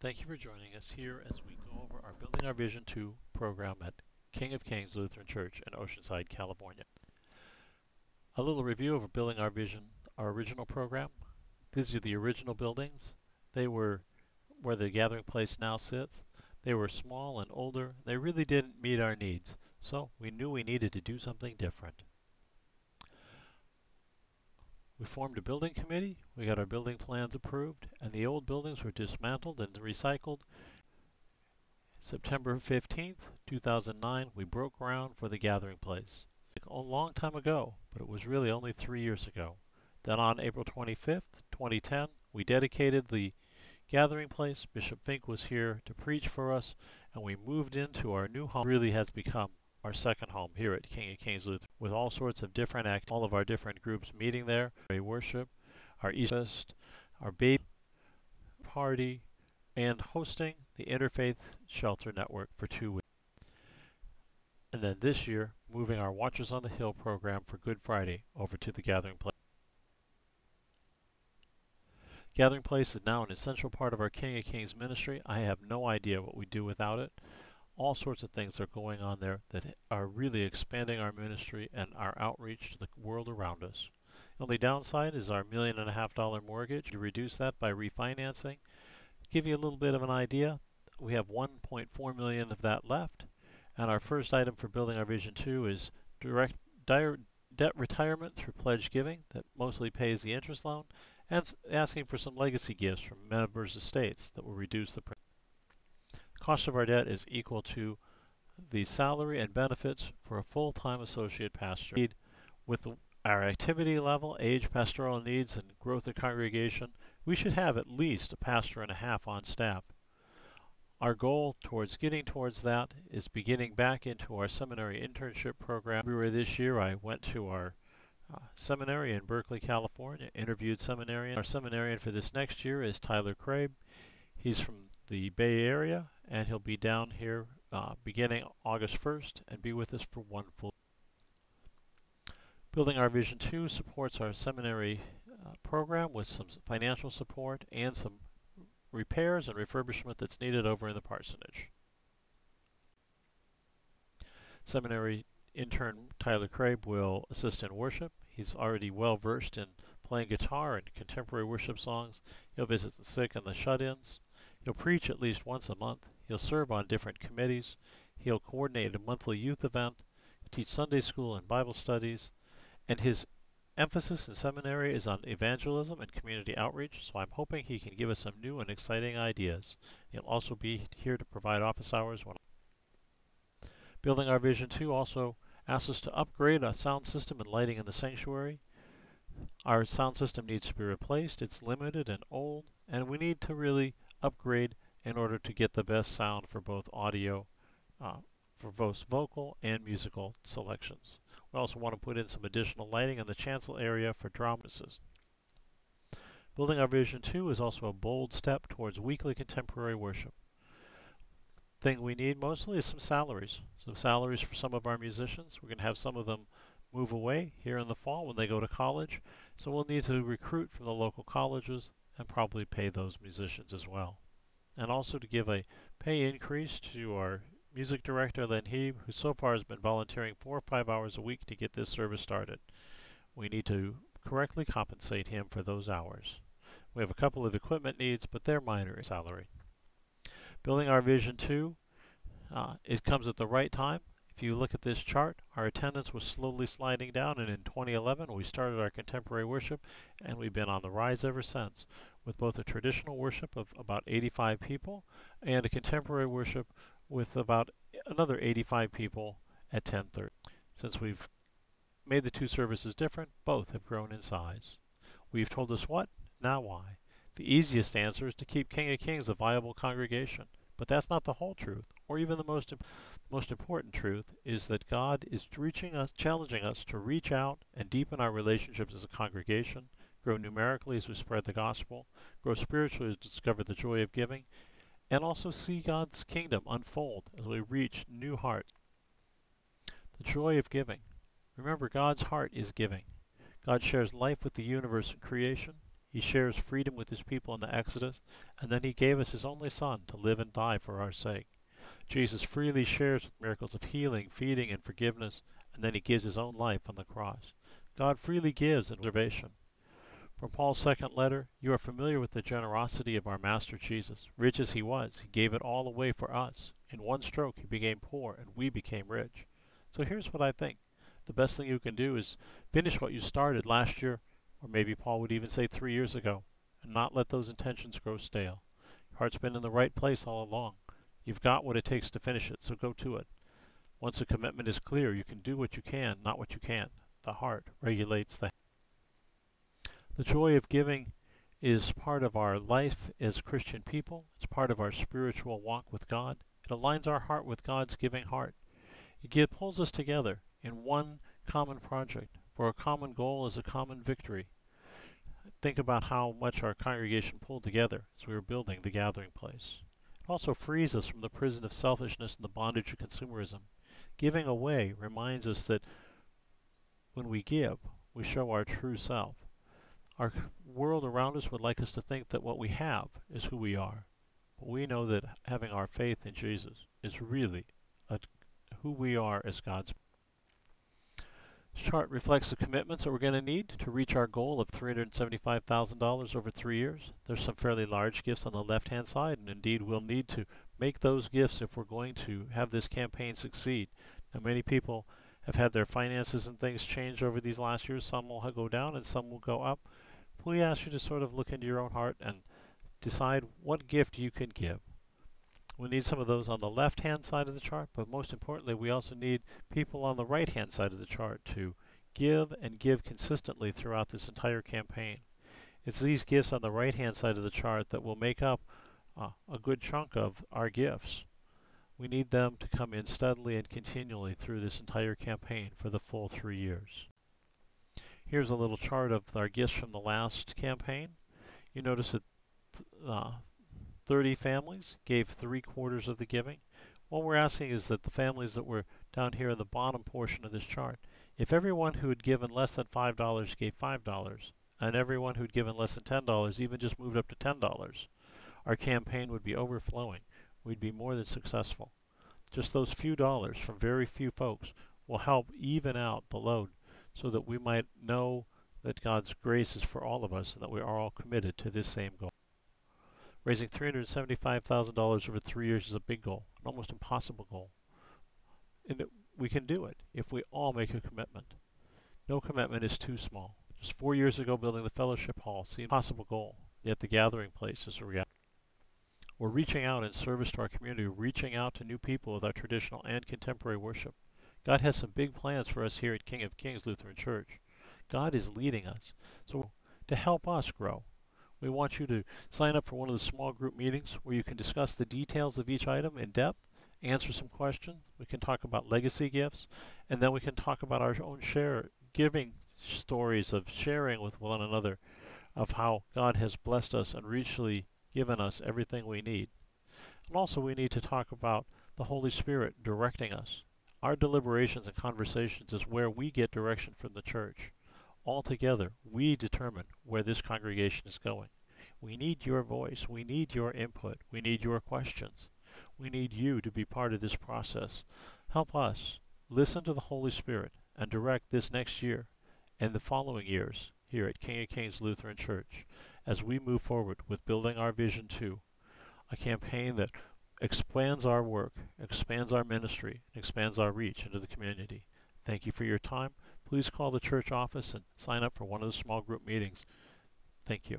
Thank you for joining us here as we go over our Building Our Vision 2 program at King of Kings Lutheran Church in Oceanside, California. A little review of Building Our Vision, our original program. These are the original buildings. They were where the gathering place now sits. They were small and older. They really didn't meet our needs, so we knew we needed to do something different. We formed a building committee, we got our building plans approved, and the old buildings were dismantled and recycled. September 15th, 2009, we broke ground for the gathering place. A long time ago, but it was really only 3 years ago. Then on April 25th, 2010, we dedicated the gathering place. Bishop Fink was here to preach for us, and we moved into our new home. It really has become our second home here at King of Kings Lutheran, with all sorts of different acts, all of our different groups meeting there, our worship, our Easter, our baby party, and hosting the Interfaith Shelter Network for 2 weeks. And then this year, moving our Watchers on the Hill program for Good Friday over to the Gathering Place. Gathering Place is now an essential part of our King of Kings ministry. I have no idea what we do without it. All sorts of things are going on there that are really expanding our ministry and our outreach to the world around us. The only downside is our $1.5 million mortgage. To reduce that by refinancing, give you a little bit of an idea, we have $1.4 million of that left, and our first item for Building Our Vision 2 is direct debt retirement through pledge giving that mostly pays the interest loan, and asking for some legacy gifts from members' estates that will reduce the cost of our debt is equal to the salary and benefits for a full-time associate pastor. With our activity level, age, pastoral needs, and growth of congregation, we should have at least a pastor and a half on staff. Our goal towards getting towards that is beginning back into our seminary internship program. February this year, I went to our seminary in Berkeley, California, interviewed seminarians. Our seminarian for this next year is Tyler Crabe. He's from the Bay Area, and he'll be down here beginning August 1st and be with us for 1 full. Building Our Vision 2 supports our seminary program with some financial support and some repairs and refurbishment that's needed over in the parsonage. Seminary intern Tyler Crabe will assist in worship. He's already well versed in playing guitar and contemporary worship songs. He'll visit the sick and the shut-ins. He'll preach at least once a month. He'll serve on different committees. He'll coordinate a monthly youth event, teach Sunday school and Bible studies, and his emphasis in seminary is on evangelism and community outreach, so I'm hoping he can give us some new and exciting ideas. He'll also be here to provide office hours. Building Our Vision 2 also asks us to upgrade our sound system and lighting in the sanctuary. Our sound system needs to be replaced. It's limited and old, and we need to really upgrade in order to get the best sound for both audio, for both vocal and musical selections. We also want to put in some additional lighting in the chancel area for dramas. Building Our Vision 2 is also a bold step towards weekly contemporary worship. The thing we need mostly is some salaries for some of our musicians. We're going to have some of them move away here in the fall when they go to college, so we'll need to recruit from the local colleges and probably pay those musicians as well. And also to give a pay increase to our music director, Len Heeb, who so far has been volunteering 4 or 5 hours a week to get this service started. We need to correctly compensate him for those hours. We have a couple of equipment needs, but they're minor in salary. Building Our Vision 2, it comes at the right time. If you look at this chart, our attendance was slowly sliding down, and in 2011 we started our contemporary worship, and we've been on the rise ever since, with both a traditional worship of about 85 people and a contemporary worship with about another 85 people at 10:30. Since we've made the two services different, both have grown in size. We've told us what, now why. The easiest answer is to keep King of Kings a viable congregation, but that's not the whole truth, or even the most important truth is that God is challenging us to reach out and deepen our relationships as a congregation, grow numerically as we spread the gospel, grow spiritually as we discover the joy of giving, and also see God's kingdom unfold as we reach new hearts. The joy of giving. Remember, God's heart is giving. God shares life with the universe and creation. He shares freedom with his people in the Exodus, and then he gave us his only Son to live and die for our sake. Jesus freely shares miracles of healing, feeding, and forgiveness, and then he gives his own life on the cross. God freely gives in reservation. From Paul's second letter, you are familiar with the generosity of our Master Jesus. Rich as he was, he gave it all away for us. In one stroke, he became poor, and we became rich. So here's what I think. The best thing you can do is finish what you started last year, or maybe Paul would even say 3 years ago, and not let those intentions grow stale. Your heart's been in the right place all along. You've got what it takes to finish it, so go to it. Once a commitment is clear, you can do what you can, not what you can't. The heart regulates the joy of giving is part of our life as Christian people. It's part of our spiritual walk with God. It aligns our heart with God's giving heart. It pulls us together in one common project, for a common goal is a common victory. Think about how much our congregation pulled together as we were building the gathering place. It also frees us from the prison of selfishness and the bondage of consumerism. Giving away reminds us that when we give, we show our true self. Our world around us would like us to think that what we have is who we are. But we know that having our faith in Jesus is really who we are as God's. This chart reflects the commitments that we're going to need to reach our goal of $375,000 over 3 years. There's some fairly large gifts on the left-hand side, and indeed we'll need to make those gifts if we're going to have this campaign succeed. Now, many people have had their finances and things change over these last years. Some will go down and some will go up. We ask you to sort of look into your own heart and decide what gift you can give. We need some of those on the left-hand side of the chart, but most importantly, we also need people on the right-hand side of the chart to give and give consistently throughout this entire campaign. It's these gifts on the right-hand side of the chart that will make up a good chunk of our gifts. We need them to come in steadily and continually through this entire campaign for the full 3 years. Here's a little chart of our gifts from the last campaign. You notice that 30 families gave 3/4 of the giving. What we're asking is that the families that were down here in the bottom portion of this chart, if everyone who had given less than $5 gave $5, and everyone who had given less than $10 even just moved up to $10, our campaign would be overflowing. We'd be more than successful. Just those few dollars from very few folks will help even out the load so that we might know that God's grace is for all of us and that we are all committed to this same goal. Raising $375,000 over 3 years is a big goal, an almost impossible goal. And we can do it if we all make a commitment. No commitment is too small. Just 4 years ago, building the fellowship hall seemed an impossible goal, yet the gathering place is a reality. We're reaching out in service to our community, reaching out to new people with our traditional and contemporary worship. God has some big plans for us here at King of Kings Lutheran Church. God is leading us. So to help us grow, we want you to sign up for one of the small group meetings where you can discuss the details of each item in depth, answer some questions. We can talk about legacy gifts, and then we can talk about our own giving stories of sharing with one another of how God has blessed us and richly given us everything we need. And also we need to talk about the Holy Spirit directing us. Our deliberations and conversations is where we get direction from the church. Altogether, we determine where this congregation is going. We need your voice. We need your input. We need your questions. We need you to be part of this process. Help us listen to the Holy Spirit and direct this next year and the following years here at King of Kings Lutheran Church as we move forward with building our Vision 2, a campaign that expands our work, expands our ministry, and expands our reach into the community. Thank you for your time. Please call the church office and sign up for one of the small group meetings. Thank you.